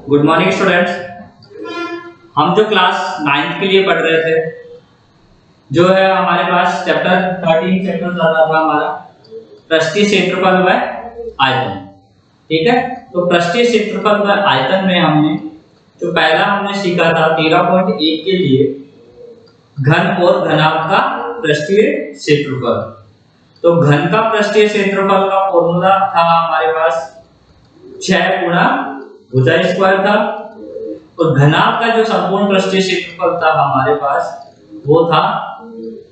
Good morning students. हम जो class 9th के लिए पढ़ रहे थे, जो है हमारे पास चैप्टर 13 चैप्टर चल रहा था हमारा पृष्ठीय क्षेत्रफल व आयतन। ठीक है, तो पृष्ठीय क्षेत्रफल व आयतन में हमने जो पहला हमने सीखा था 13.1 के लिए घन और घनाभ का पृष्ठीय क्षेत्रफल। तो घन का पृष्ठीय क्षेत्रफल का फॉर्मूला था हमारे पास 6 गुणा भुजा स्क्वायर था, और घनाभ का जो संपूर्ण पृष्ठीय क्षेत्रफल था हमारे पास वो था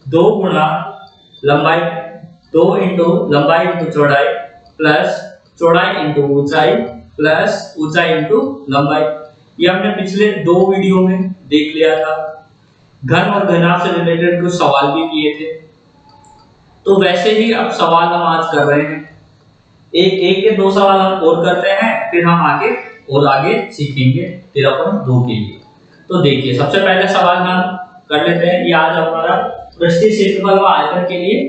2 गुणा लंबाई 2 इंटू लंबाई इंटू चौड़ाई प्लस चौड़ाई इंटू ऊंचाई प्लस ऊंचाई इंटू लंबाई। ये हमने पिछले 2 वीडियो में देख लिया था। घन और घनाभ से रिलेटेड कुछ सवाल भी किए थे, तो वैसे ही अब सवाल हम आज कर रहे हैं। एक के 2 सवाल हम और करते हैं, फिर हम आगे सीखेंगे 13.2 के लिए। तो देखिए, सबसे पहले सवाल हम कर लेते हैं। ये आज हमारा पृष्ठीय क्षेत्रफल व आयतन के लिए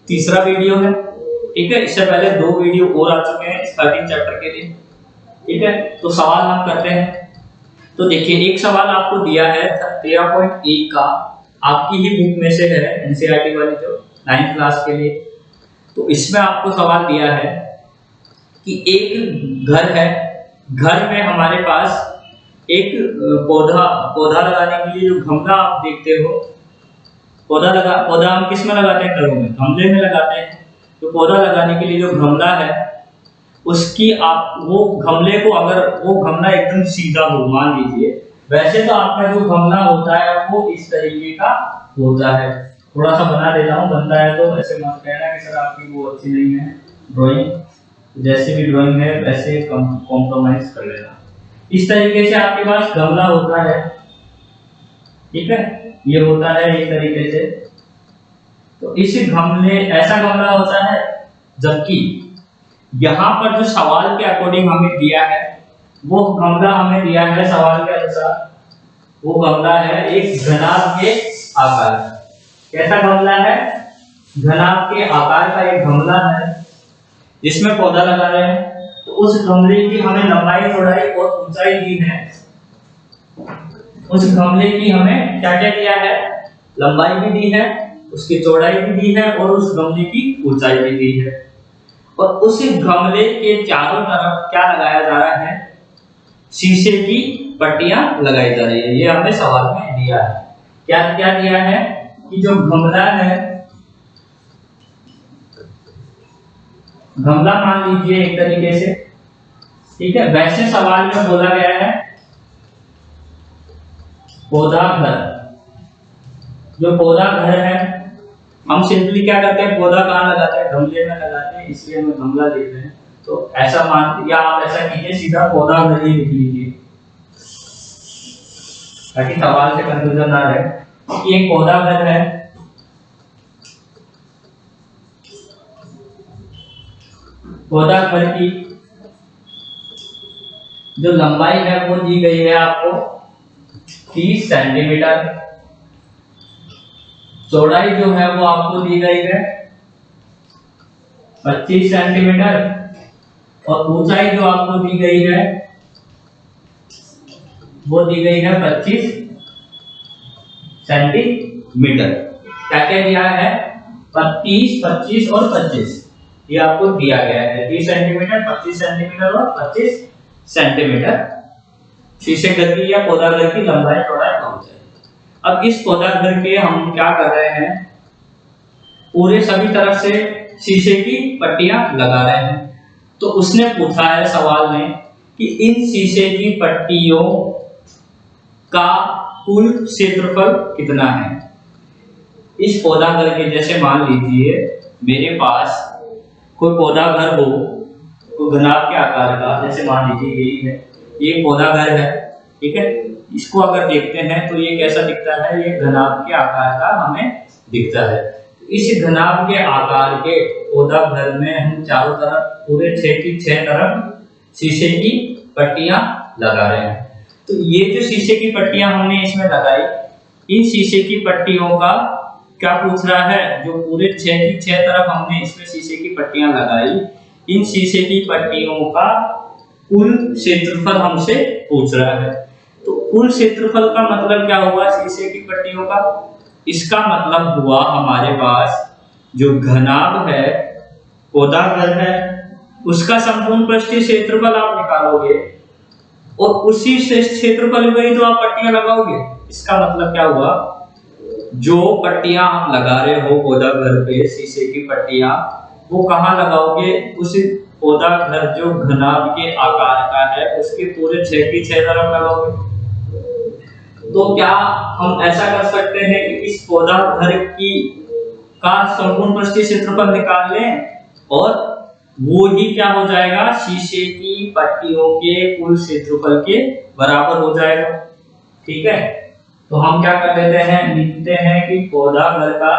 तीसरा वीडियो है। ठीक है, इससे पहले 2 वीडियो और आ चुके हैं 13 चैप्टर के लिए। ठीक है, तो सवाल हम करते हैं। तो देखिए, एक सवाल आपको दिया है 13.1 का, आपकी ही बुक में से है, एनसीईआरटी वाली जो 9th क्लास के लिए। तो इसमें आपको सवाल दिया है कि एक घर है, घर में हमारे पास एक पौधा लगाने के लिए जो गमला आप देखते हो, पौधा हम किस में लगाते हैं? घरों में गमले में लगाते हैं। तो पौधा लगाने के लिए जो गमला है उसकी आप वो गमले को, अगर वो गमला एकदम सीधा हो, मान लीजिए, वैसे तो आपका जो गमला होता है वो इस तरीके का होता है। थोड़ा सा बना देता हूँ, बनता है तो ऐसे मत कहना कि सर आपकी वो अच्छी नहीं है ड्राइंग। जैसे भी ड्राइंग है वैसे कॉम्प्रोमाइज कर लेना। इस तरीके से आपके पास गमला होता है। ठीक है, ये होता है इस तरीके से। तो इस गमले, ऐसा गमला होता है, जबकि यहाँ पर जो सवाल के अकॉर्डिंग हमें दिया है वो गमला हमें दिया है सवाल के अनुसार, वो गमला है एक घनाभ के आकार। कैसा गमला है? घनाभ के आकार का एक गमला है जिसमें पौधा लगा रहे हैं। तो उस गमले की हमें लंबाई, चौड़ाई और ऊंचाई दी है। उस गमले की हमें क्या क्या दिया है? लंबाई भी दी है, उसकी चौड़ाई भी दी है और उस गमले की ऊंचाई भी दी है। और उस गमले के चारों तरफ क्या लगाया जा रहा है? शीशे की पट्टियां लगाई जा रही है। ये हमें सवाल में दिया है। क्या क्या दिया है कि जो गमला है, गमला मान लीजिए एक तरीके से, ठीक है, वैसे सवाल में बोला गया है पौधा घर। जो पौधा घर है, हम सिंपली क्या करते हैं, पौधा कहाँ लगाते हैं? गमले में लगाते हैं, इसलिए हम गमला लिख रहे हैं। तो ऐसा मान, या आप ऐसा कीजिए, सीधा पौधा घर ही लिख लीजिए ताकि सवाल से कंफ्यूजन ना रहे। ये पौधा घर है, पौधा घर की जो लंबाई है वो दी गई है आपको 30 सेंटीमीटर। चौड़ाई जो है वो आपको दी गई है 25 सेंटीमीटर, और ऊंचाई जो आपको दी गई है वो दी गई है 25 सेंटीमीटर। क्या क्या दिया है? 30, 25 और 25, ये आपको दिया गया है। 30 सेंटीमीटर, 25 सेंटीमीटर और 25 सेंटीमीटर शीशे घर की या पौधा घर की लंबाई, चौड़ाई और ऊंचाई। अब इस पौधा घर के हम क्या कर रहे हैं, पूरे सभी तरफ से शीशे की पट्टियां लगा रहे हैं। तो उसने पूछा है सवाल में कि इन शीशे की पट्टियों का कुल क्षेत्रफल कितना है। इस पौधा घर के, जैसे मान लीजिए मेरे पास कोई पौधा घर हो, कोई घनाभ के आकार का, जैसे मान लीजिए यही है, ये पौधा घर है। ठीक है, इसको अगर देखते हैं तो ये कैसा दिखता है? ये घनाभ के आकार का हमें दिखता है। इस घनाभ के आकार के पौधा घर में हम चारों तरफ, पूरे 6 की 6 तरफ शीशे की पट्टियां लगा रहे हैं। तो ये जो शीशे की पट्टियां हमने इसमें लगाई, इन शीशे की पट्टियों का क्या पूछ रहा है? जो पूरे 6 की 6 तरफ हमने इसमें शीशे की पट्टियां लगाई, इन शीशे की पट्टियों का कुल क्षेत्रफल हमसे पूछ रहा है। तो कुल क्षेत्रफल का मतलब क्या हुआ शीशे की पट्टियों का? इसका मतलब हुआ हमारे पास जो घनाभ है, पौधाघर है, उसका संपूर्ण पृष्ठीय क्षेत्रफल आप निकालोगे और उसी से क्षेत्रफल में ही तो आप पट्टियां लगाओगे। इसका मतलब क्या हुआ, जो पट्टियां आप लगा रहे हो पौधाघर पे शीशे की पट्टियां, वो कहाँ लगाओगे? उस पौधाघर जो घनाभ के आकार का है उसके पूरे 6 की 6 तरफ लगाओगे। तो क्या हम ऐसा कर सकते हैं कि इस पौधाघर की का संपूर्ण पृष्ठीय क्षेत्रफल निकाल लें और वो ही क्या हो जाएगा, शीशे की पट्टियों के कुल क्षेत्रफल के बराबर हो जाएगा। ठीक है, तो हम क्या कर लेते हैं, लिखते हैं कि पौधाघर का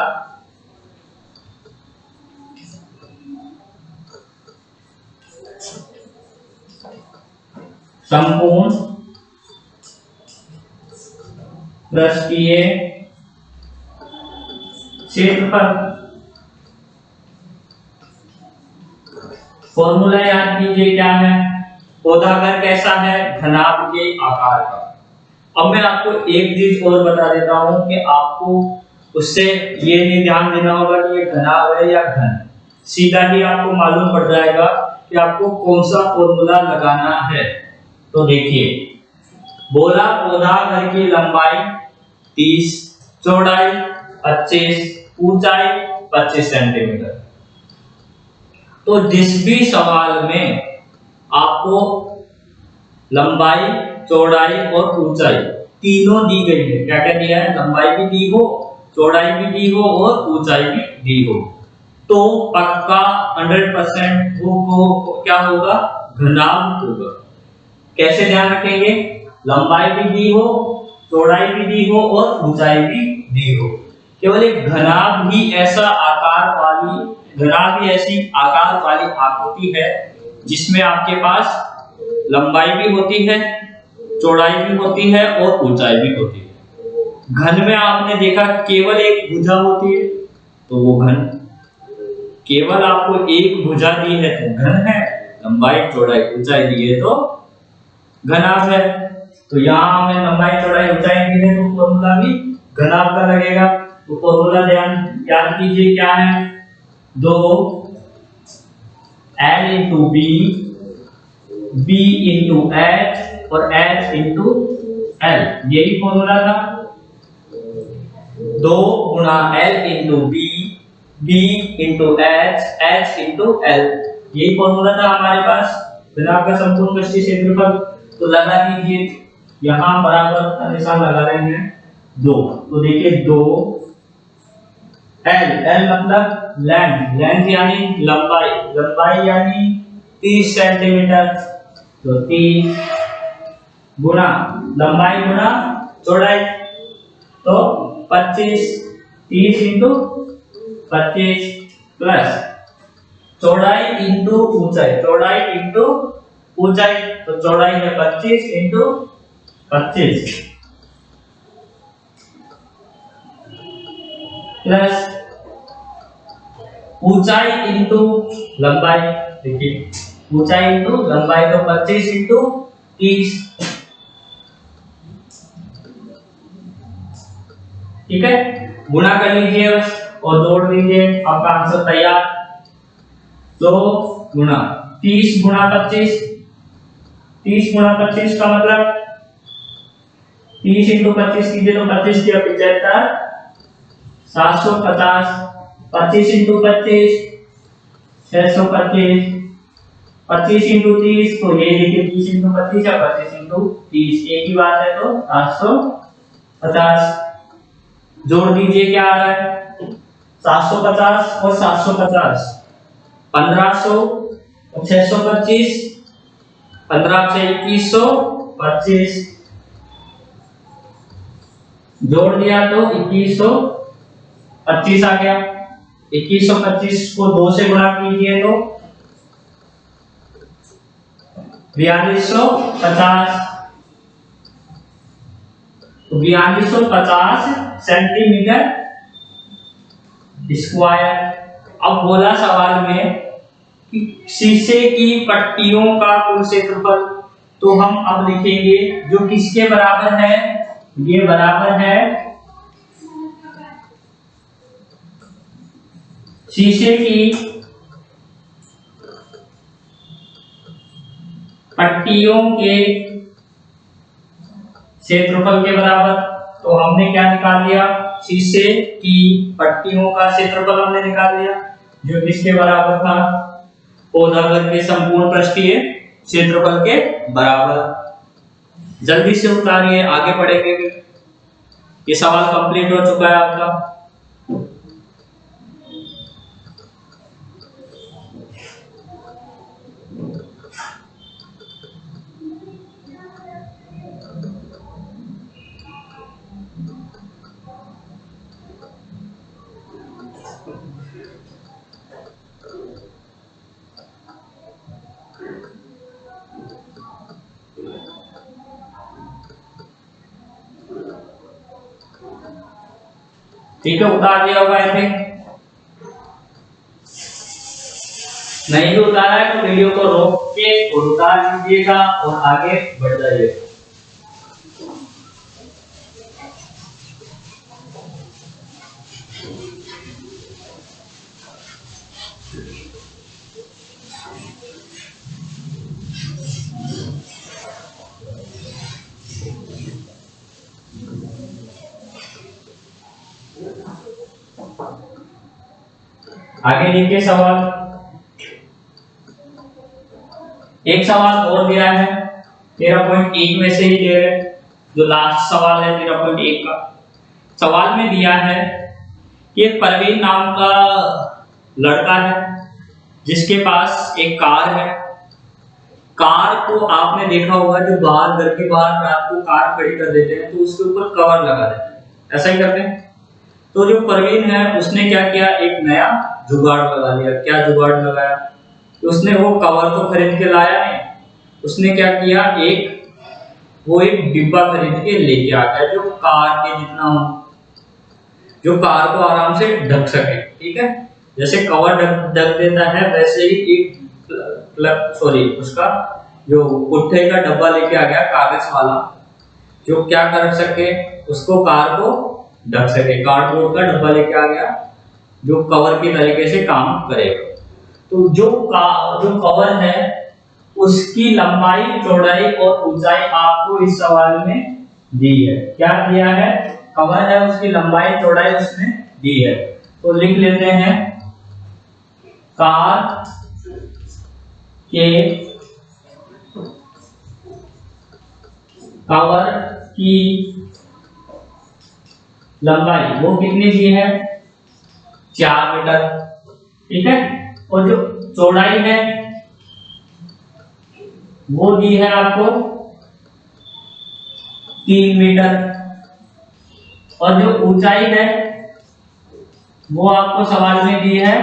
संपूर्ण पृष्ठीय क्षेत्रफल। फॉर्मूला याद कीजिए क्या है, पौधाघर कैसा है, घनाभ के आकार का। अब मैं आपको एक चीज और बता देता हूं कि आपको उससे ये नहीं ध्यान देना होगा कि ये घनाभ है या घन, सीधा ही आपको मालूम पड़ जाएगा कि आपको कौन सा फॉर्मूला लगाना है। तो देखिए, बोला पौधाघर की लंबाई 30, चौड़ाई 25, ऊंचाई 25 सेंटीमीटर। तो जिस भी सवाल में आपको लंबाई, चौड़ाई और ऊंचाई तीनों दी गई है, क्या क्या दिया है, लंबाई भी दी हो, चौड़ाई भी दी हो और ऊंचाई भी दी हो, तो पक्का 100% वो क्या होगा, घनाभ होगा। कैसे ध्यान रखेंगे, लंबाई भी दी हो, चौड़ाई भी दी हो और ऊंचाई भी दी हो। केवल एक घनाभ ही ऐसा आकार वाली, घनाभ ही ऐसी आकार वाली आकृति है जिसमें आपके पास लंबाई भी होती है, चौड़ाई भी होती है और ऊंचाई भी होती है। घन में आपने देखा केवल एक भुजा होती है, तो वो घन, केवल आपको एक भुजा दी है तो घन है, लंबाई चौड़ाई ऊंचाई दी है तो घनाभ है। तो यहाँ हमें लंबाई चौड़ाई ऊंचाई दी है तो फॉर्मूला भी घनाभ का लगेगा। तो फॉर्मूला ध्यान याद कीजिए क्या है, 2 L into B, B into H और H इंटू L, यही फॉर्मूला था। 2 गुणा L into B, B into H, H into L, यही फॉर्मूला था हमारे पास घनाभ का संपूर्ण पृष्ठीय क्षेत्रफल। तो लगा दीजिए, यहां बराबर का निशान लगा रहे हैं 2। तो देखिए 2 L, L मतलब लेंथ, लेंथ यानी लंबाई, लंबाई यानी 30 सेंटीमीटर, तो 30 गुना लंबाई गुना चौड़ाई, तो 25, 30 इंटू 25 प्लस चौड़ाई इंटू ऊंचाई, चौड़ाई इंटू ऊंचाई, तो चौड़ाई है 25 इंटू 25 प्लस ऊंचाई इंटू लंबाई। देखिए ऊंचाई इंटू लंबाई, तो 25 इंटू 30, ठीक है, गुणा कर लीजिए बस और जोड़ लीजिए, आपका आंसर तैयार। 2 गुणा 30 गुणा 25, 30 गुणा 25 का मतलब 30 इंटू 25 कीजिए तो 25 किया 75, 750, 25 इंटू 25 625, 25 इंटू 30, तो ये देखिए 30 इंटू 25 या 25 इंटू 30 एक ही बात है, तो 750। जोड़ दीजिए क्या आ रहा है, 750 और 750 1500 और 625, 15 से 2125, जोड़ दिया तो 2125 आ गया। 2125 को 2 से गुणा कीजिए तो 4250, तो 4250 सेंटीमीटर स्क्वायर। अब बोला सवाल में शीशे की पट्टियों का कुल क्षेत्रफल, तो हम अब लिखेंगे जो किसके बराबर है, ये बराबर है शीशे की पट्टियों के क्षेत्रफल के बराबर। तो हमने क्या निकाल लिया, शीशे की पट्टियों का क्षेत्रफल हमने निकाल लिया जो किसके बराबर था, ऊर्ध्वाधर के संपूर्ण पृष्ठीय क्षेत्रफल के बराबर। जल्दी से उतारिए, आगे पढ़ेंगे फिर। ये सवाल कंप्लीट हो चुका है आपका। ठीक है, उतार दिया होगा ऐसे। नहीं भी उतारा है तो वीडियो को रोक के और उतार लीजिएगा और आगे बढ़ जाइए। आगे देखिए सवाल, एक सवाल और दिया है 13.1 में से ही दे रहे, जो लास्ट सवाल है 13.1 का। सवाल में दिया है कि एक परवीन नाम का लड़का है जिसके पास एक कार है। कार को आपने देखा होगा जो बाहर, घर के बाहर रात को कार खड़ी कर देते हैं तो उसके ऊपर कवर लगा देते हैं, ऐसा ही करते हैं। तो जो परवीन है उसने क्या किया, एक नया जुगाड़ लगा लिया। क्या जुगाड़ लगाया, तो उसने वो कवर तो खरीद के लाया नहीं, उसने क्या किया, वो एक डिब्बा खरीद के लेके आ गया जो कार के जितना हो, जो कार को आराम से ढक सके। ठीक है, जैसे कवर ढक देता है वैसे ही एक उसका जो पुट्ठे का डब्बा लेके आ गया कागज वाला, जो क्या कर सके, उसको कार को ढक सके। कार्डबोर्ड का डब्बा लेके आ गया जो कवर के तरीके से काम करेगा। तो जो कवर है उसकी लंबाई, चौड़ाई और ऊंचाई आपको इस सवाल में दी है। क्या दिया है, कवर है, उसकी लंबाई चौड़ाई उसने दी है। तो लिख लेते हैं कार के कवर की लंबाई वो कितनी दी है, 4 मीटर। ठीक है, और जो चौड़ाई है वो दी है आपको 3 मीटर, और जो ऊंचाई है वो आपको सवाल में दी है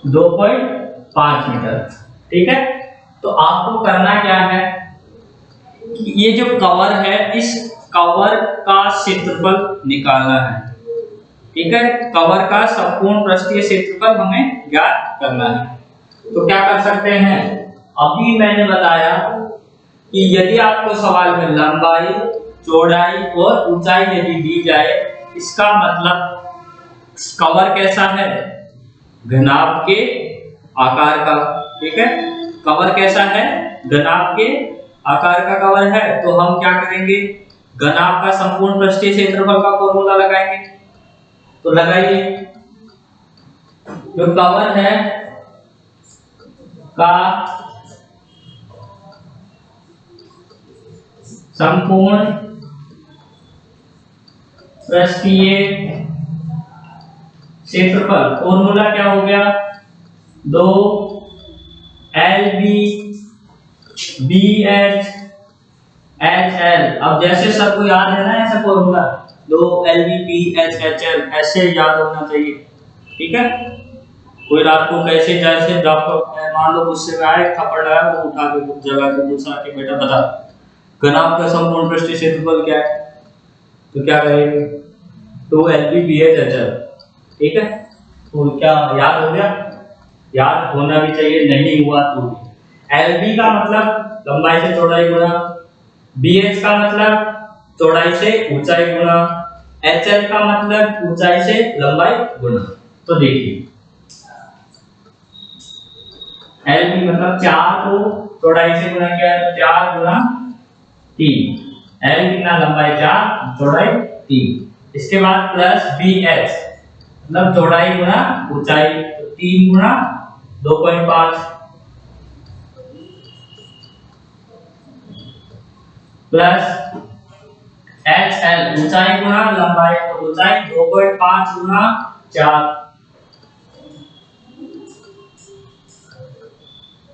2.5 मीटर। ठीक है, तो आपको करना क्या है, ये जो कवर है इस कवर का क्षेत्रफल निकालना है। ठीक है, कवर का संपूर्ण पृष्ठीय क्षेत्रफल हमें ज्ञात करना है। तो क्या कर सकते हैं, अभी मैंने बताया कि यदि आपको सवाल में लंबाई, चौड़ाई और ऊंचाई यदि दी जाए, इसका मतलब कवर कैसा है, घनाभ के आकार का। ठीक है, कवर कैसा है, घनाभ के आकार का कवर है। तो हम क्या करेंगे, घनाभ का संपूर्ण पृष्ठीय क्षेत्रफल का फॉर्मूला लगाएंगे। तो लगाइए, जो कवर है का संपूर्ण पृष्ठीय क्षेत्रफल, फॉर्मूला क्या हो गया, 2 LB BH HL। अब जैसे सबको याद है ना ऐसा फॉर्मूला, 2 LB BH HL ऐसे याद होना चाहिए। ठीक है, कोई रात को कैसे जैसे डॉक्टर मान लो मुझसे आए, थप्पड़ लगाया, वो उठा के कुछ जगह पे पूछा कि बेटा बता घनाभ का संपूर्ण पृष्ठीय क्षेत्रफल क्या है, तो क्या करेंगे, 2 LB BH HL। ठीक है, तो क्या याद हो गया? याद होना भी चाहिए, नहीं हुआ तो भी। एलबी का मतलब लंबाई से चौड़ाई गुना, बीएच का मतलब चौड़ाई से ऊंचाई गुना, एचएल का मतलब ऊंचाई से लंबाई गुना। तो देखिए एलबी मतलब 4 को चौड़ाई से गुना किया तो 4 गुना 3, एल कितना लंबाई 4 चौड़ाई 3। इसके बाद प्लस बी एच मतलब चौड़ाई गुना ऊंचाई, तो 3 गुना 2.5 प्लस एच एल ऊंचाई गुना लंबाई, तो ऊंचाई 2.5 गुना 4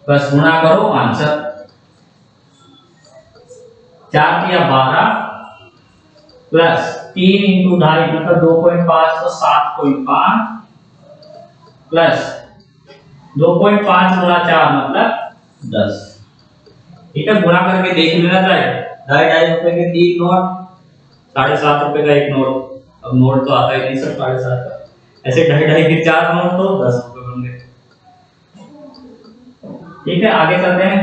बस गुना करो आंसर। 4 या 12 प्लस 3 इंटू 2.5 मतलब 2.5 तो 7.5 प्लस 2.5 गुना 4 मतलब 10। ठीक है, गुणा करके देख लेना चाहिए। 2.5 रुपए के 3 नोट, 7.5 रुपए का 1 नोट। अब नोट तो आता ही नहीं सर 7.5 का, ऐसे 2.5 के 4 नोट तो 10 रुपए बन गए। ठीक है, आगे चलते हैं,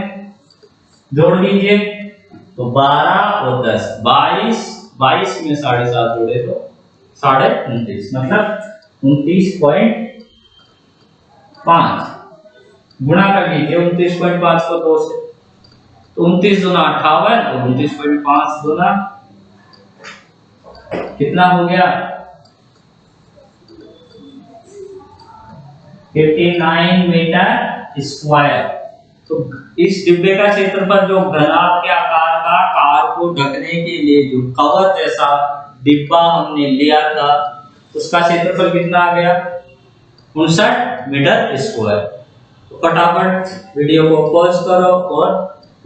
जोड़ लीजिए तो 12 और 10 22, 22 में 7.5 जोड़े तो 29.5 मतलब 29.5 गुणा कर लीजिए 29.5 को 2 से, तो 29 दूना 58 और 29.5 दूना कितना हो गया 59 मीटर स्क्वायर। तो इस डिब्बे का क्षेत्रफल जो घनाभ के आकार का कार को ढकने के लिए जो कवर जैसा डिब्बा हमने लिया था उसका क्षेत्रफल कितना आ गया 59 मीटर स्क्वायर। तो फटाफट वीडियो को पॉज करो और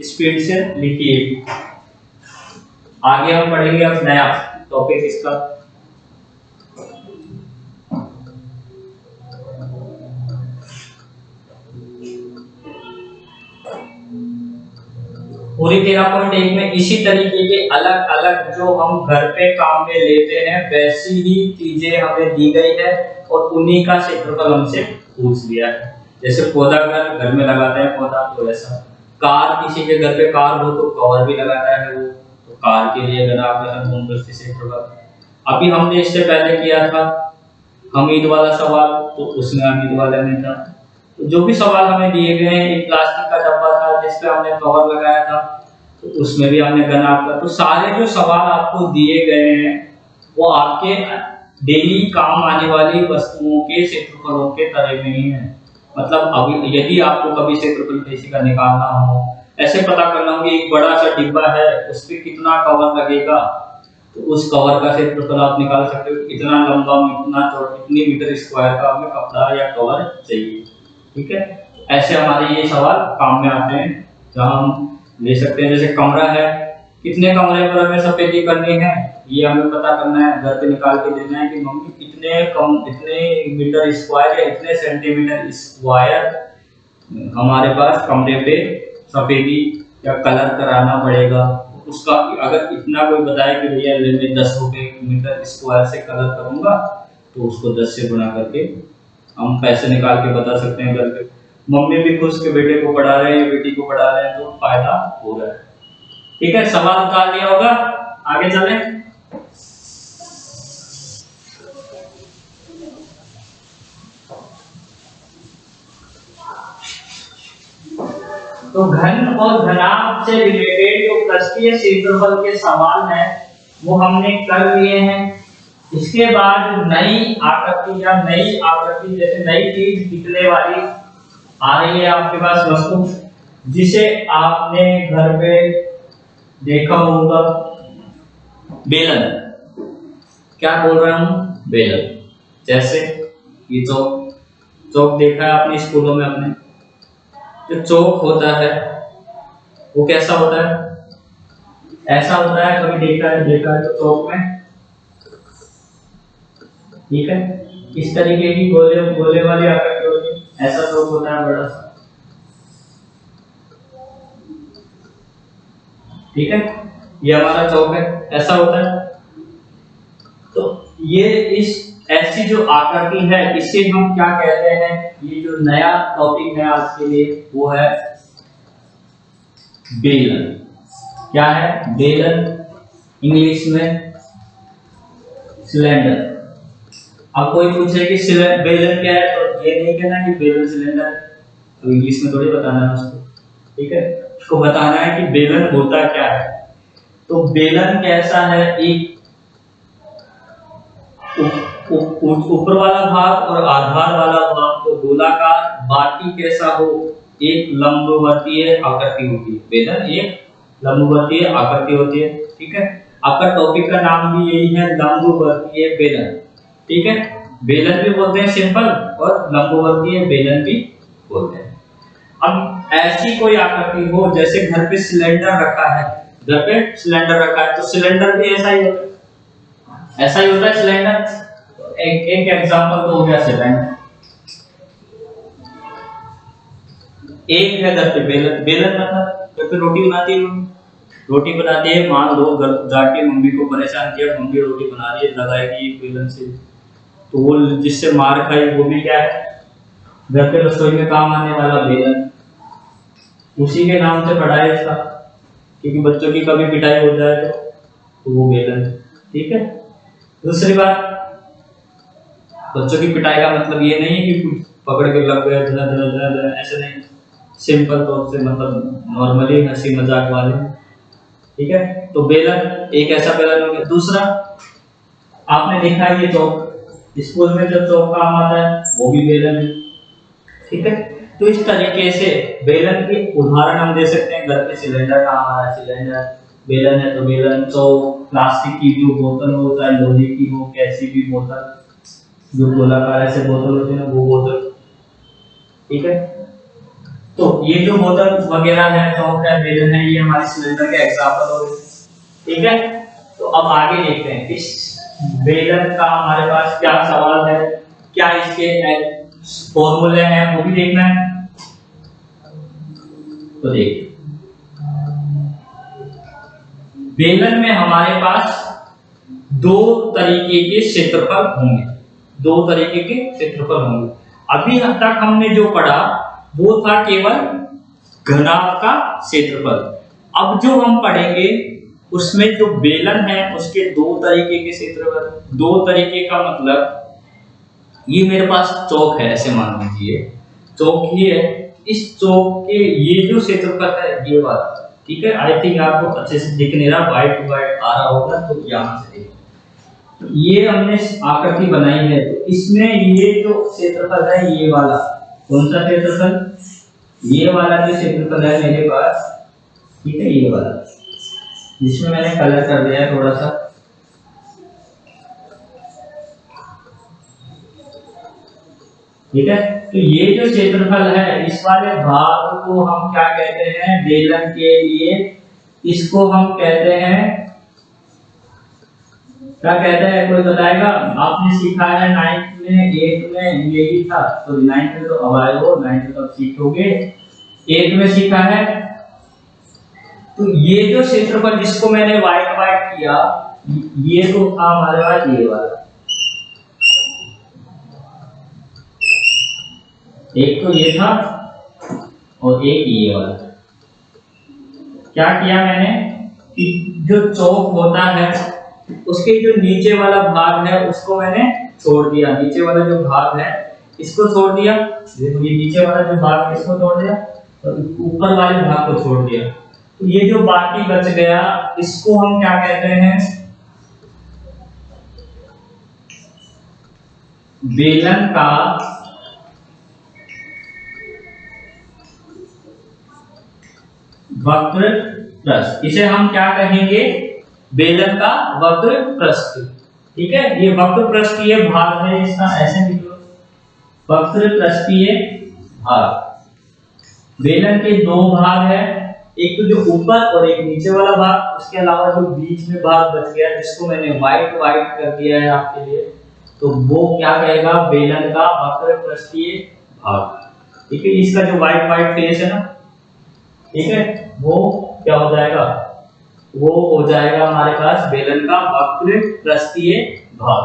स्पीड से लिखिए। आगे हम पढ़ेंगे अब नया टॉपिक इसका। पूरी 13.1 में इसी तरीके के अलग अलग जो हम घर पे काम में लेते हैं वैसी ही चीजें हमें दी गई है और उन्हीं का क्षेत्रफल हमसे पूछ लिया है। जैसे पौधा घर में लगाते हैं पौधा, तो ऐसा कार किसी के घर पे कार हो तो कवर भी लगाता है वो, तो कार के लिए घनाभ क्षेत्रफल। अभी हमने इससे पहले किया था हमीद वाला सवाल, तो उसमें हमीद वाला में था। तो जो भी सवाल हमें दिए गए हैं, एक प्लास्टिक का डब्बा था जिसपे हमने कवर लगाया था, तो उसमें भी हमने घनाभ का। तो सारे जो सवाल आपको दिए गए हैं वो आपके डेली काम आने वाली वस्तुओं के क्षेत्रफलों के तरह में ही है। मतलब अभी यदि आपको कभी क्षेत्रफल किसी का निकालना हो, ऐसे पता करना हो कि एक बड़ा सा डिब्बा है उस पे कितना कवर लगेगा, तो उस कवर का क्षेत्रफल आप निकाल सकते हो, इतना लंबा इतना चौड़ा इतनी मीटर स्क्वायर का हमें कपड़ा या कवर चाहिए। ठीक है, ऐसे हमारे ये सवाल काम में आते हैं जहां हम ले सकते हैं। जैसे कमरा है, कितने कमरे पर हमें सफेदी करनी है ये हमें पता करना है, घर पे निकाल के देना है कि मम्मी इतने मीटर स्क्वायर या इतने सेंटीमीटर स्क्वायर हमारे पास कमरे पे सफेदी या कलर कराना पड़ेगा। उसका अगर इतना कोई बताए कि भैया मैं 10 रुपए मीटर स्क्वायर से कलर करूंगा, तो उसको 10 से गुणा करके हम पैसे निकाल के बता सकते हैं घर पे। मम्मी भी खुश के बेटे को पढ़ा रहे हैं बेटी को पढ़ा रहे हैं तो फायदा हो रहा है। ठीक है, सवाल उतार लिया होगा, आगे चले। तो घन और घनाभ से रिलेटेड जो पृष्ठीय क्षेत्रफल के सवाल हैं वो हमने कर लिए हैं। इसके बाद नई आकृति या नई आकृति जैसे नई चीज दिखने वाली आ रही है आपके पास वस्तु, जिसे आपने घर पे देखा होगा, बेलन। क्या बोल रहा हूं, बेलन। जैसे ये चौक देखा है आपने स्कूलों में अपने, जो चौक होता है वो कैसा होता है, ऐसा होता है, कभी देखा है तो चौक में, ठीक है, इस तरीके की गोले वाली आकृति होती है, ऐसा चौक होता है बड़ा सा, ठीक है, ये हमारा चौक है, ऐसा होता है। तो ये इस ऐसी जो आकृति है इसे हम क्या कहते हैं, ये जो नया टॉपिक है आज के लिए वो है बेलन। क्या है? बेलन, इंग्लिश में सिलेंडर। अब कोई पूछे कि बेलन क्या है, तो ये नहीं कहना कि बेलन सिलेंडर है, तो इंग्लिश में थोड़ी बताना है उसको, ठीक है। उसको बताना है कि बेलन होता क्या है। तो बेलन कैसा है, एक ऊपर वाला भाग और आधार वाला भाग तो गोलाकार, बाकी कैसा हो, एक लंबवर्तीय आकृति होती है। बेलन एक लंबवर्तीय आकृति होती है, ठीक है। आपका टॉपिक का नाम भी यही है, लंबवर्तीय बेलन, ठीक है। बेलन भी बोलते हैं सिंपल, और लंबवर्तीय बेलन भी बोलते हैं। अब ऐसी कोई आकृति हो, जैसे घर पे सिलेंडर रखा है, घर पे सिलेंडर रखा है, तो सिलेंडर भी ऐसा ही होता है, ऐसा ही होता है सिलेंडर। एक एग्जांपल तो हो गया सिलेंडर। एक है घर पे बेलन, बेलन मतलब घर पे रोटी बनाती है, रोटी बनाती है, मान लो घर जाके मम्मी को परेशान किया, मम्मी रोटी बना रही है, लगाएगी बेलन से, तो वो जिससे मार खाई वो भी क्या है, घर पे रसोई में काम आने वाला बेलन। उसी के नाम से पढ़ा है इसका, क्योंकि बच्चों की कभी पिटाई हो जाए तो वो बेलन, ठीक है। दूसरी बात, बच्चों की पिटाई का मतलब ये नहीं है कि कुछ पकड़ के लग गए ऐसे नहीं, सिंपल तौर से मतलब नॉर्मली हंसी मजाक वाले, ठीक है। तो बेलन एक ऐसा बेलन हो गया। दूसरा, आपने देखा ये चौक, स्कूल में जो चौक काम आता है वो भी बेलन है, ठीक है। तो इस तरीके से बेलन के उदाहरण हम दे सकते हैं। घर पे सिलेंडर काम आ रहा है, सिलेंडर बेलन है तो बेलन। चौक, प्लास्टिक की जो बोतल हो, चाहे लोहे की हो, कैसी भी बोतल, जो गोलाकार ऐसे बोतल होती है ना, वो बोतल, ठीक है। तो ये जो बोतल वगैरह है, चौक है, बेलन है, ये हमारे सिलेंडर के एग्जांपल हो गए, ठीक है। तो अब आगे देखते हैं इस बेलन का हमारे पास क्या सवाल है, क्या इसके फॉर्मूले हैं, वो भी देखना है। तो देखिए, बेलन में हमारे पास दो तरीके के क्षेत्रफल होंगे, दो तरीके के क्षेत्रफल होंगे। अभी तक हमने जो पढ़ा वो था केवल घनाभ का क्षेत्रफल। अब जो हम पढ़ेंगे उसमें जो बेलन है उसके दो तरीके के क्षेत्रफल। दो तरीके का मतलब, ये मेरे पास चौक है, ऐसे मान लीजिए चौक ये है, इस चौक के ये जो क्षेत्रफल है ये वाला, ठीक है। आई थिंक आपको अच्छे से दिख नहीं रहा, वाइट वाइट आ रहा होगा, तो यहाँ से देखो, तो ये हमने आकृति बनाई है, तो इसमें ये जो क्षेत्रफल है ये वाला, कौन सा क्षेत्रफल, ये वाला जो क्षेत्रफल है मेरे पास, ठीक है, ये वाला, जिसमें मैंने कलर कर दिया है थोड़ा सा, ठीक है। तो ये जो क्षेत्रफल है, इस वाले भाग को हम क्या कहते हैं, बेलन के लिए इसको हम कहते हैं, क्या कहते हैं, कोई बताएगा? आपने सीखा है 9th में, 8th में यही था, तो 9th में तो अब आए हो, 9th में तो सीखोगे, 8th में सीखा है। तो ये जो क्षेत्रफल जिसको मैंने व्हाइट व्हाइट किया, ये तो था हमारे पास ये वाला, एक तो ये था और एक ये वाला। क्या किया मैंने कि जो चौक होता है उसके जो नीचे वाला भाग है उसको मैंने छोड़ दिया, नीचे वाला जो भाग है इसको छोड़ दिया, देखो ये नीचे वाला जो भाग है इसको छोड़ दिया और ऊपर वाले भाग को छोड़ दिया। तो ये जो बाकी बच गया इसको हम क्या कहते हैं, बेलन का वक्र पृष्ठ। इसे हम क्या कहेंगे, बेलन का वक्र पृष्ठ, ठीक है। ये वक्र पृष्ठीय भाग है इसका, ऐसे लिख लो, वक्र पृष्ठीय भाग। बेलन के दो भाग है, एक तो जो ऊपर और एक नीचे वाला भाग, उसके अलावा जो बीच में भाग बच गया जिसको मैंने व्हाइट व्हाइट कर दिया है आपके लिए, तो वो क्या कहेगा, बेलन का वक्र पृष्ठीय भाग, ठीक है। इसका जो व्हाइट व्हाइट फेस है ना, ठीक है, वो क्या हो जाएगा, वो हो जाएगा हमारे पास बेलन का वक्र पृष्ठीय भाग,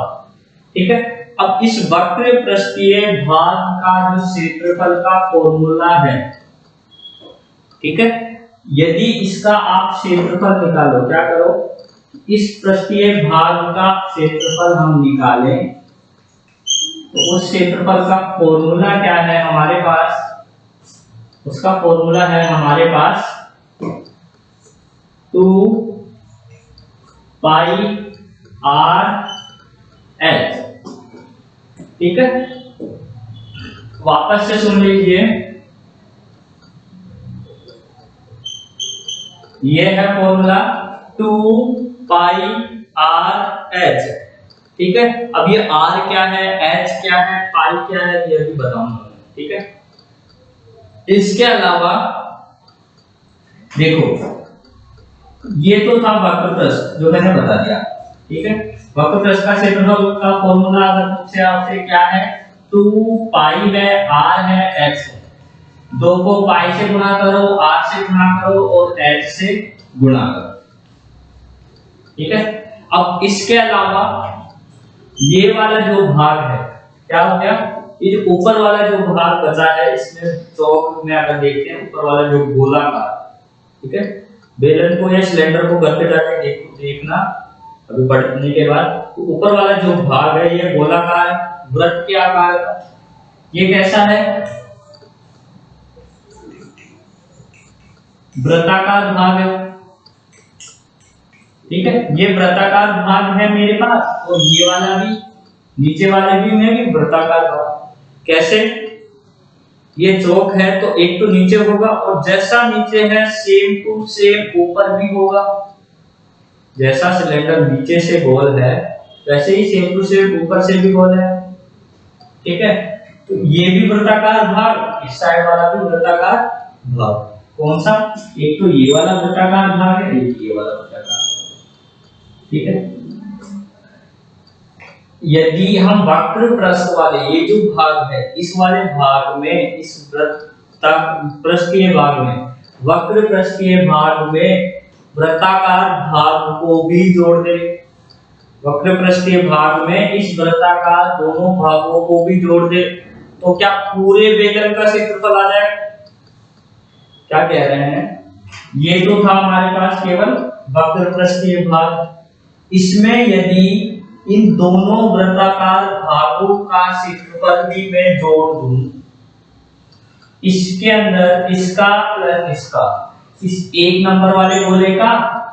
ठीक है। अब इस वक्र पृष्ठीय भाग का जो क्षेत्रफल का फॉर्मूला है, ठीक है, यदि इसका आप क्षेत्रफल निकालो, क्या करो, इस पृष्ठीय भाग का क्षेत्रफल हम निकालें तो उस क्षेत्रफल का फॉर्मूला क्या है हमारे पास, उसका फॉर्मूला है हमारे पास 2 पाई आर एच, ठीक है। वापस से सुन लीजिए, ये है फॉर्मूला 2 पाई आर एच, ठीक है। अब ये आर क्या है, एच क्या है, पाई क्या है, ये भी बताऊंगा, ठीक है। इसके अलावा देखो, ये तो था वक्र पृष्ठ जो मैंने बता दिया, ठीक है। वक्र पृष्ठ का क्षेत्रफल का फॉर्मूला अगर मुझसे आपसे क्या है, 2 पाई है, आर है, एच है, 2 को पाई से गुणा करो, आर से गुणा करो और एच से गुणा करो, ठीक है। अब इसके अलावा ये वाला जो भाग है, क्या हो गया, ये जो ऊपर वाला जो भाग बचा है, इसमें चौक में अगर देखते हैं ऊपर वाला जो गोलाकार, ठीक है, बेलन को या सिलेंडर को घर पे जाके देखना अभी पढ़ने के बाद, तो ऊपर वाला जो भाग है ये गोलाकार वृत्त के आकार का, ये कैसा है, वृत्ताकार भाग है, ठीक है। ये वृत्ताकार भाग है मेरे पास, और ये वाला भी, नीचे वाले भी में भी वृत्ताकार भाग, कैसे, ये चौक है तो एक तो नीचे होगा और जैसा नीचे है सेम टू सेम ऊपर भी होगा, जैसा सिलेंडर नीचे से गोल है वैसे ही सेम टू सेम ऊपर से भी गोल है, ठीक है। तो ये भी वृत्ताकार भाग, इस साइड वाला भी वृत्ताकार भाग, कौन सा, एक तो ये वाला वृत्ताकार भाग है, एक ये वाला वृत्ताकार, ठीक है। यदि हम वक्र पृष्ठ वाले ये जो भाग है, इस वाले भाग में, इस पृष्ठीय भाग में, वक्र पृष्ठीय भाग में वृत्ताकार भाग को भी जोड़ दे, वक्र पृष्ठीय भाग में इस वृत्ताकार दोनों भागों को भी जोड़ दे, तो क्या पूरे बेलन का क्षेत्रफल आ जाए, क्या कह रहे हैं, ये तो था हमारे पास केवल वक्र पृष्ठीय भाग, इसमें यदि इन दोनों वृत्ताकार भागों का क्षेत्रफल भी मैं जोड़ दूं, इसके अंदर इसका प्लस इसका, इस 1 नंबर वाले गोले का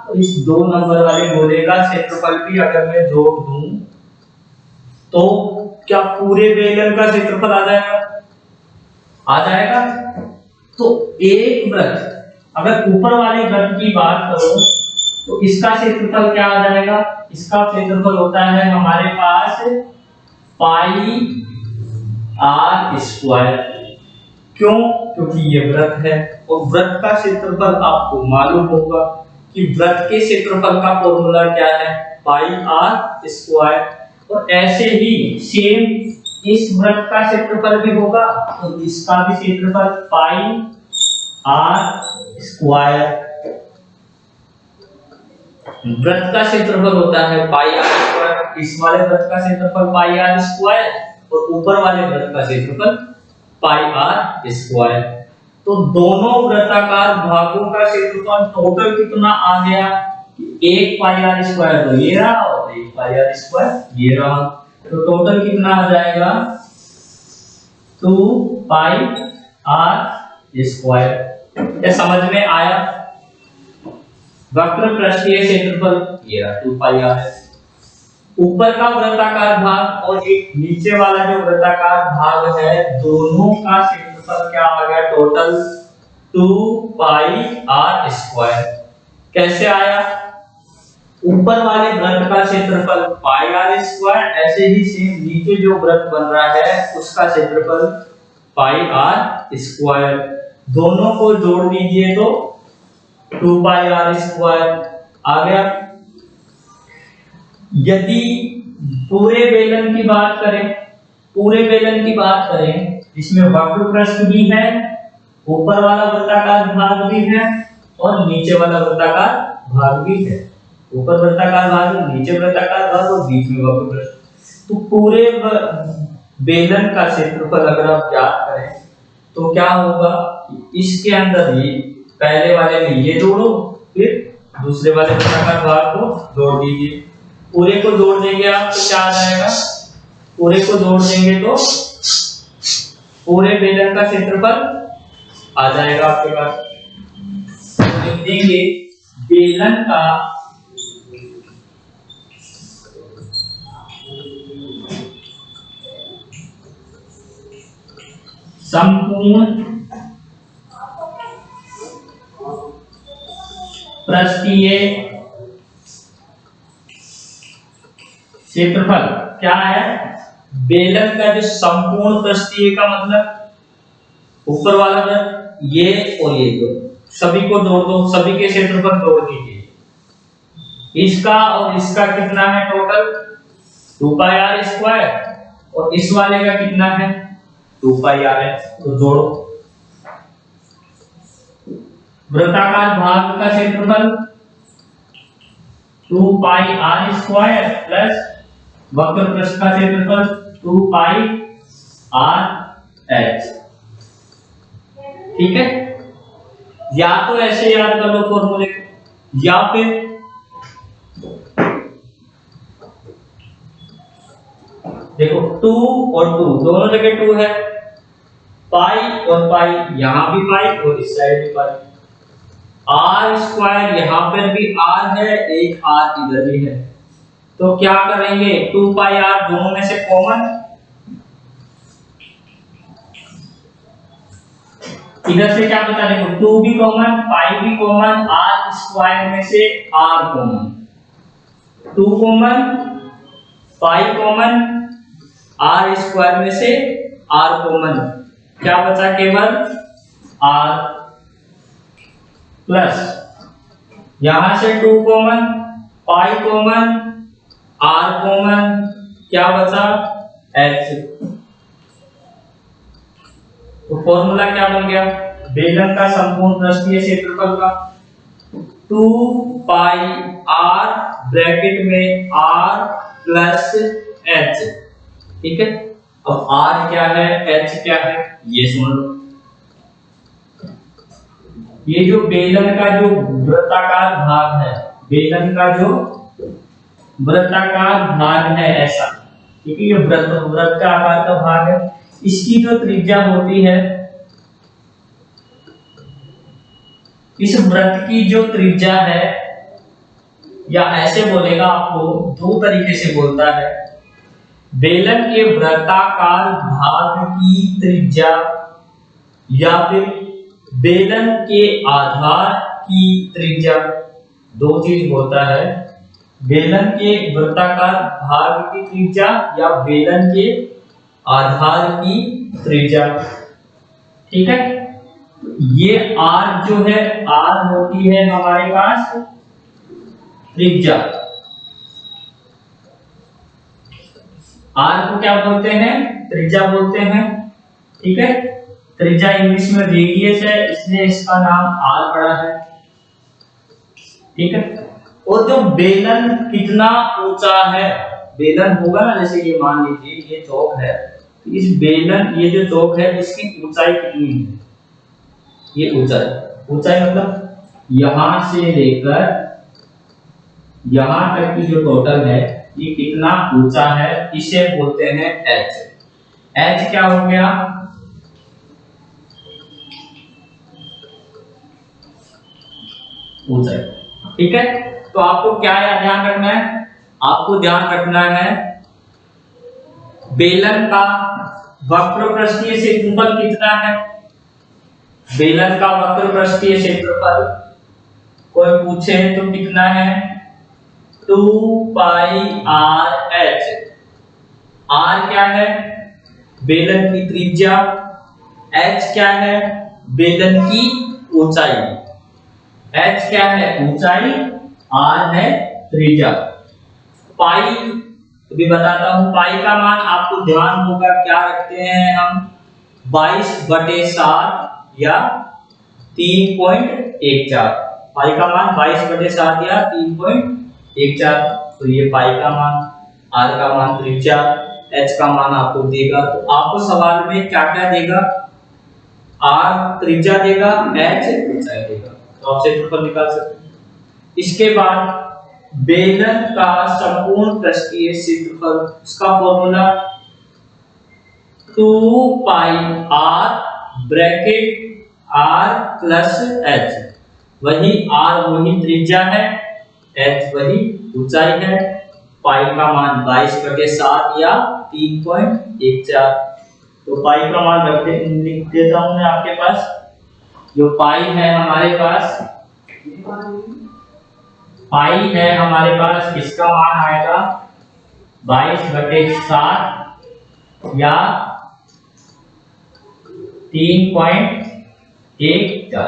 और इस 2 नंबर वाले गोले का क्षेत्रफल भी अगर मैं जोड़ दूं तो क्या पूरे बेलन का क्षेत्रफल आ जाएगा, आ जाएगा। तो एक वृत्त, अगर ऊपर वाले वृत्त की बात करो तो इसका क्षेत्रफल क्या आ जाएगा, इसका क्षेत्रफल होता है हमारे पास पाई आर स्क्वायर, क्यों, क्योंकि ये वृत्त है और वृत्त का क्षेत्रफल आपको मालूम होगा कि वृत्त के क्षेत्रफल का फॉर्मूला क्या है, पाई आर स्क्वायर, और ऐसे ही सेम इस वृत्त का क्षेत्रफल भी होगा तो इसका भी क्षेत्रफल पाई आर स्क्वायर, वृत्त का क्षेत्रफल होता है पाई आर स्क्वायर, इस वाले वृत्त का क्षेत्रफल पाई आर स्क्वायर और ऊपर वाले वृत्त का क्षेत्रफल पाई आर स्क्वायर। तो दोनों वृत्ताकार भागों का क्षेत्रफल टोटल कितना आ गया, 1 पाई आर स्क्वायर तो ये रहा और 1 पाई आर स्क्वायर ये रहा, तो टोटल कितना आ जाएगा 2 पाई आर स्क्वायर। ये समझ में आया, वक्र पृष्ठीय क्षेत्रफल ये रहा 2 पाई आर है, ऊपर का वृत्ताकार भाग और एक नीचे वाला जो वृत्ताकार भाग है दोनों का क्षेत्रफल क्या आ गया टोटल 2 पाई आर स्क्वायर। कैसे आया, ऊपर वाले वृत्त का क्षेत्रफल पाई आर स्क्वायर, ऐसे ही सेम नीचे जो वृत्त बन रहा है उसका क्षेत्रफल पाई आर स्क्वायर, दोनों को जोड़ दीजिए तो 2 पाई आर स्क्वायर आ गया। यदि पूरे बेलन की बात करें, पूरे बेलन की बात करें इसमें वक्र पृष्ठ भी है, ऊपर वाला वृत्ताकार भाग भी है और नीचे वाला वृत्ताकार भाग भी है, ऊपर वृत्ताकार भाग नीचे वृत्ताकार भाग और बीच में वक्र पृष्ठ। तो पूरे बेलन का क्षेत्रफल अगर आप ज्ञात करें तो क्या होगा, इसके अंदर ये पहले वाले में ये जोड़ो, फिर दूसरे वाले वृत्ताकार भाग को जोड़ दीजिए। पूरे को जोड़ देंगे आप तो क्या आ जाएगा, पूरे को जोड़ देंगे तो पूरे बेलन का क्षेत्रफल आ जाएगा आपके पास। तो लिख देंगे बेलन का संपूर्ण पृष्ठीय क्षेत्रफल क्या है, बेलन का जो संपूर्ण पृष्ठीय का मतलब ऊपर वाला वृत्त ये और ये दो सभी को जोड़ दो, सभी के क्षेत्रफल जोड़ दीजिए। इसका और इसका कितना है टोटल 2πr² और इस वाले का कितना है 2πr है, तो जोड़ो। वृत्ताकार भाग का क्षेत्रफल 2πr² प्लस वक्र पृष्ठ का क्षेत्रफल 2πrh। ठीक है, या तो ऐसे याद कर लो फॉर्मूले को, या फिर देखो 2 और 2 दोनों जगह 2 है, पाई और पाई, यहां भी पाई और इस साइड भी पाई। r² यहां पर भी r है, एक r इधर भी है, तो क्या करेंगे 2πr दोनों में से कॉमन, इधर से क्या बता, देखो 2 भी कॉमन, पाई भी कॉमन, r² में से r common, 2 common, pi common, r² में से r कॉमन, क्या बचा केवल r प्लस यहां से 2 common, pi common, r common, क्या बचा h। तो फॉर्मूला क्या बन गया, बेलन का संपूर्ण पृष्ठीय क्षेत्रफल का 2πr ब्रैकेट में r प्लस h। ठीक है, अब r क्या है h क्या है ये सुन लो। ये जो बेलन का जो वृत्ताकार भाग है, बेलन का जो वृत्ताकार भाग है ऐसा, ठीक है, ये वृत्त का आकार का भाग है, इसकी जो त्रिज्या होती है, इस वृत्त की जो त्रिज्या है, या ऐसे बोलेगा आपको दो तरीके से बोलता है, बेलन के वृत्ताकार भाग की त्रिज्या या फिर बेलन के आधार की त्रिज्या, दो चीज बोलता है, बेलन के वृत्ताकार भाग की त्रिज्या या बेलन के आधार की त्रिज्या। ठीक है, ये r जो है, r होती है हमारे पास त्रिज्या, r को क्या बोलते हैं त्रिज्या बोलते हैं। ठीक है, त्रिज्या इंग्लिश में रेडियस है, इसलिए इसका नाम r पड़ा है। ठीक है, और जो बेलन कितना ऊंचा है, बेलन होगा ना, जैसे ये मान लीजिए ये चौक है, तो इस बेलन, ये जो चौक है इसकी ऊंचाई कितनी है, ये ऊंचाई मतलब यहां से लेकर यहां तक की जो टोटल है ये कितना ऊंचा है, इसे बोलते हैं h। h क्या हो गया, ऊंचाई। ठीक है, तो आपको क्या ध्यान रखना है, आपको ध्यान रखना है बेलन का वक्र पृष्ठीय क्षेत्रफल कितना है, बेलन का वक्र पृष्ठीय क्षेत्रफल कोई पूछे तो कितना है 2πrh। r क्या है बेलन की त्रिज्या, h क्या है बेलन की ऊंचाई, h क्या है ऊंचाई, r है त्रिज्या। पाई भी बताता हूं, पाई का मान आपको ध्यान होगा क्या रखते हैं हम 22/7 या 3.14, पाई का मान 22/7 या 3.14, तो ये पाई का मान। आर का मान त्रिज्या, एच का मान आपको देगा। तो आपको सवाल में क्या क्या देगा, आर त्रिज्या देगा, एच ऊंचाई देगा, तो आप क्षेत्रफल निकाल सकते हैं। इसके बाद बेलन का संपूर्ण पृष्ठीय क्षेत्रफल, उसका formula 2 pi R bracket R plus H, वही आर वही त्रिज्या है, एच वही ऊंचाई है, पाई का मान 22/7 या 3.14। तो पाई का मान लिख देता हूं मैं आपके पास। जो पाई है हमारे पास, पाई है हमारे पास, इसका मान आएगा 22/7 या 3.14।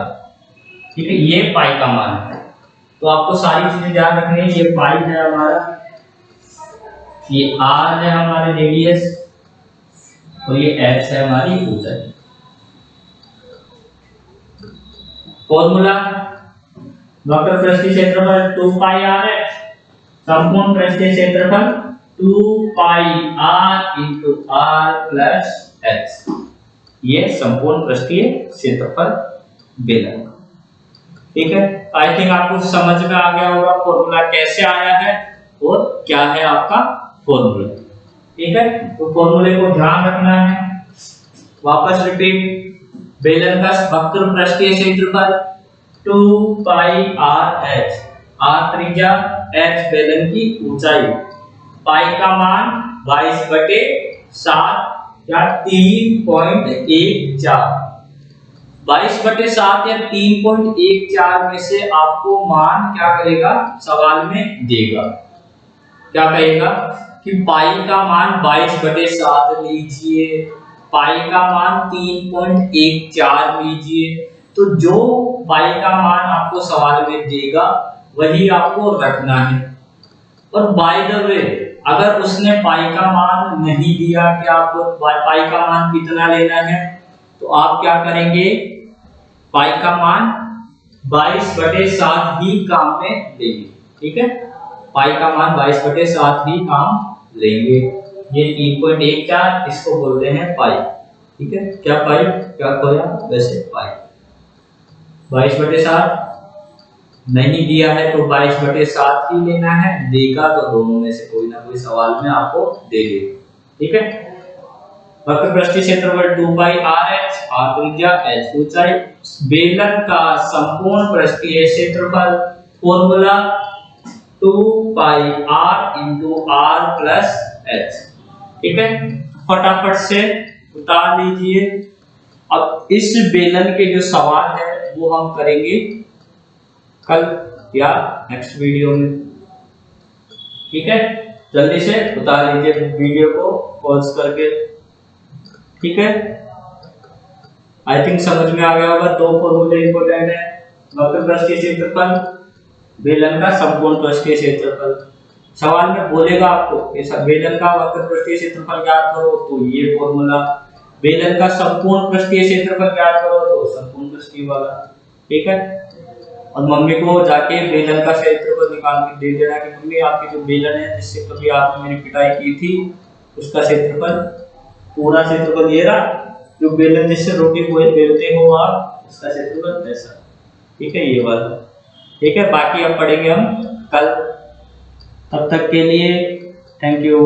ठीक है, ये पाई का मान है। तो आपको सारी चीजें ध्यान रखनी है। ये पाई है हमारा, ये आर है हमारे रेडियस, और ये एच है हमारी ऊंचाई। फॉर्मूला वक्र पृष्ठीय क्षेत्रफल 2 पाई आर एच, संपूर्ण पृष्ठीय क्षेत्रफल 2 pi R into R plus H, ये संपूर्ण पृष्ठीय क्षेत्रफल बेलन। ठीक है, आई थिंक आपको समझ में आ गया होगा फॉर्मूला कैसे आया है और क्या है आपका फॉर्मूला। ठीक है, तो फॉर्मूले को ध्यान रखना है। वापस रिपीट, बेलन का वक्र पृष्ठीय क्षेत्रफल 2 पाई आर एच, आर त्रिज्या, एच बेलन की ऊंचाई, पाई का मान 22/7 या 3.14। 22/7 या 3.14 में से आपको मान क्या करेगा, सवाल में देगा। क्या कहेगा कि पाई का मान 22/7 लीजिए, पाई का मान 3.14 लीजिए। तो जो पाई का मान आपको सवाल में देगा वही आपको रखना है। और बाय द वे, अगर उसने पाई का मान नहीं दिया कि आपको पाई का मान कितना लेना है, तो आप क्या करेंगे, पाई का मान 22/7 ही काम में लेंगे। ठीक है, पाई का मान 22/7 ही काम लेंगे। ये 3.14, इसको बोलते हैं पाई। ठीक है, क्या पाई क्या खोया, वैसे पाई। 22/7 नहीं दिया है तो 22/7 ही लेना है, देगा तो दोनों में से कोई ना कोई सवाल में आपको दे देगा। ठीक है, वक्र पृष्ठीय क्षेत्रफल 2 पाई आर एच, आर त्रिज्या, एच ऊंचाई, बेलन का संपूर्ण पृष्ठीय क्षेत्रफल, formula 2 pi R into R plus H. ठीक है, फटाफट से उतार लीजिए। अब इस बेलन के जो सवाल है वो हम करेंगे कल या नेक्स्ट वीडियो में। ठीक है, जल्दी से उतार लीजिए वीडियो को पॉज करके। ठीक है, आई थिंक समझ में आ गया होगा। दो फॉर्मूले इंपॉर्टेंट है, वक्र पृष्ठीय क्षेत्रफल, बेलन का संपूर्ण पृष्ठीय क्षेत्रफल। सवाल में बोलेगा आपको बेलन का वक्र पृष्ठीय क्षेत्रफल ज्ञात करो, तो ये फॉर्मूला, बेलन का संपूर्ण पृष्ठीय क्षेत्रफल ज्ञात करो, तो संपूर्ण पृष्ठीय वाला। ठीक है, और मम्मी को जाके बेलन का क्षेत्रफल निकाल के दे देना कि मम्मी आपकी जो बेलन है जिससे कभी आपने मेरी पिटाई की थी, उसका क्षेत्रफल, पूरा क्षेत्रफल ये रहा, जो बेलन जिससे रोटी को बेलते हो आप, उसका क्षेत्रफल ऐसा। ठीक है, ये वाला। ठीक है, बाकी अब पढ़ेंगे हम कल। तब तक के लिए थैंक यू।